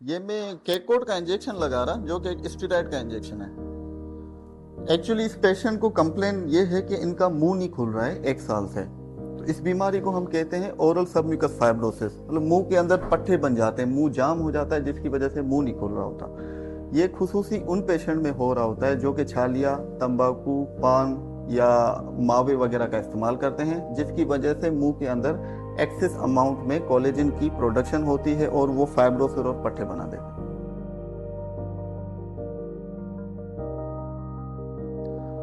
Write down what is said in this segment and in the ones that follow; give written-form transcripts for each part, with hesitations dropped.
ये मैं केकोड का इंजेक्शन लगा रहा, जो कि एक स्टेरॉइड का इंजेक्शन है। एक्चुअली इस पेशेंट को कंप्लेन ये है कि इनका मुंह नहीं खुल रहा है 1 साल से। तो इस बीमारी को हम कहते हैं ओरल सबम्यूकस फाइब्रोसिस, मतलब मुंह के अंदर पट्टे बन जाते हैं, मुंह जाम हो जाता है, जिसकी वजह से मुंह नहीं खुल रहा होता। ये खुसूसी उन पेशेंट में हो रहा होता है जो कि छालिया, तंबाकू, पान या मावे वगैरह का इस्तेमाल करते हैं, जिसकी वजह से मुंह के अंदर एक्सेस अमाउंट में कोलेजन की प्रोडक्शन होती है और वो फाइब्रोसिस और पट्टे बना देते हैं।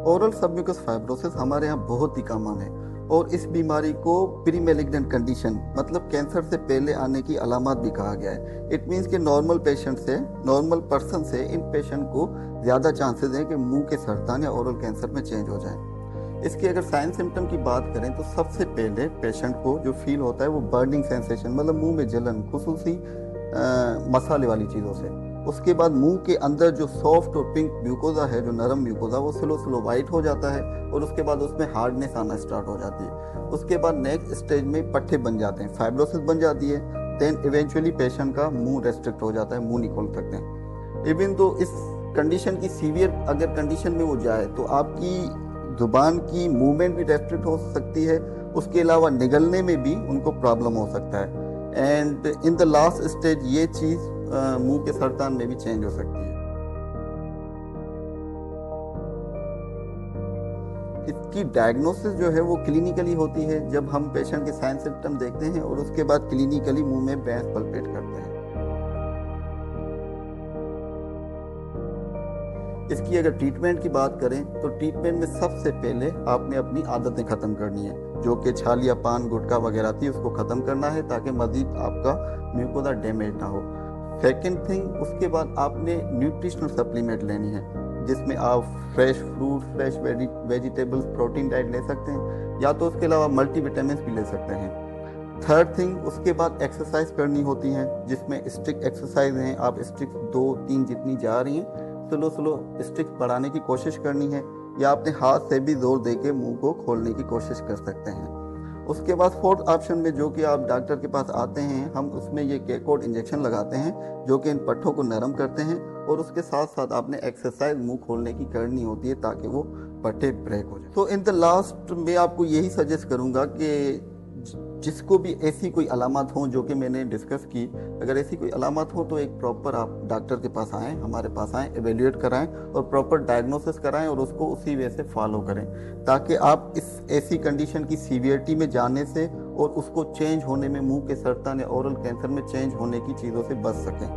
ओरल सबम्यूकस फाइब्रोसिस हमारे यहाँ बहुत ही कॉमन है और इस बीमारी को प्री मैलिग्नेंट कंडीशन, मतलब कैंसर से पहले आने की अलामत भी कहा गया है। इट मीन्स कि नॉर्मल पर्सन से इन पेशेंट को ज़्यादा चांसेस हैं कि मुंह के सरतान या ओरल कैंसर में चेंज हो जाए। इसकी अगर साइन सिम्टम की बात करें तो सबसे पहले पेशेंट को जो फील होता है वो बर्निंग सेंसेशन, मतलब मुंह में जलन, खुसूसी मसाले वाली चीज़ों से। उसके बाद मुंह के अंदर जो सॉफ्ट और पिंक म्यूकोजा है, जो नरम म्यूकोजा, वो स्लो वाइट हो जाता है और उसके बाद उसमें हार्डनेस आना स्टार्ट हो जाती है। उसके बाद नेक्स्ट स्टेज में पट्टे बन जाते हैं, फाइब्रोसिस बन जाती है। देन इवेंचुअली पेशेंट का मुंह रेस्ट्रिक्ट हो जाता है, मुंह नहीं खोल सकते हैं। इवन तो इस कंडीशन की सीवियर अगर कंडीशन में वो जाए तो आपकी जुबान की मूवमेंट भी रेस्ट्रिक्ट हो सकती है, उसके अलावा निगलने में भी उनको प्रॉब्लम हो सकता है। And in the last stage ये चीज़ मुंह के सरतान में भी चेंज हो सकती है। इसकी डायग्नोसिस जो है वो क्लिनिकली होती है, जब हम पेशेंट के साइन सिम्टम देखते हैं और उसके बाद क्लिनिकली मुंह में भैंस पल्पेट करते हैं। इसकी अगर ट्रीटमेंट की बात करें तो ट्रीटमेंट में सबसे पहले आपने अपनी आदतें ख़त्म करनी है, जो कि छालिया, पान, गुटखा वगैरह थी, उसको ख़त्म करना है ताकि मज़ीद आपका म्यूकोसा डैमेज ना हो। सेकेंड थिंग, उसके बाद आपने न्यूट्रिशनल सप्लीमेंट लेनी है, जिसमें आप fresh fruit, fresh vegetables, protein diet ले सकते हैं, या तो उसके अलावा मल्टीविटामिन भी ले सकते हैं। थर्ड थिंग, उसके बाद एक्सरसाइज करनी होती है, जिसमें स्ट्रिक्ट एक्सरसाइज हैं। आप स्ट्रिक्ट 2-3 जितनी जा रही हैं, स्लो स्ट्रिक्ट बढ़ाने की कोशिश करनी है, या अपने हाथ से भी जोर दे के मुँह को खोलने की कोशिश कर सकते हैं। उसके बाद फोर्थ ऑप्शन में, जो कि आप डॉक्टर के पास आते हैं, हम उसमें ये केकोड इंजेक्शन लगाते हैं, जो कि इन पट्टों को नरम करते हैं, और उसके साथ साथ आपने एक्सरसाइज मुंह खोलने की करनी होती है ताकि वो पट्टे ब्रेक हो जाए। तो इन द लास्ट मैं आपको यही सजेस्ट करूंगा कि जिसको भी ऐसी कोई अलामत हो जो कि मैंने डिस्कस की, अगर ऐसी कोई अलामत हो तो एक प्रॉपर आप डॉक्टर के पास आएँ, हमारे पास आएँ, एवेल्यूएट कराएं और प्रॉपर डायग्नोसिस कराएं और उसको उसी वे से फॉलो करें, ताकि आप इस ऐसी कंडीशन की सीवियरिटी में जाने से और उसको चेंज होने में, मुंह के सरतान या ओरल कैंसर में चेंज होने की चीज़ों से बच सकें।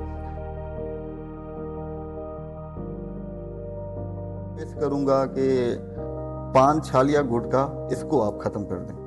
मैं करूँगा कि पान, छाल या गुटखा, इसको आप ख़त्म कर दें।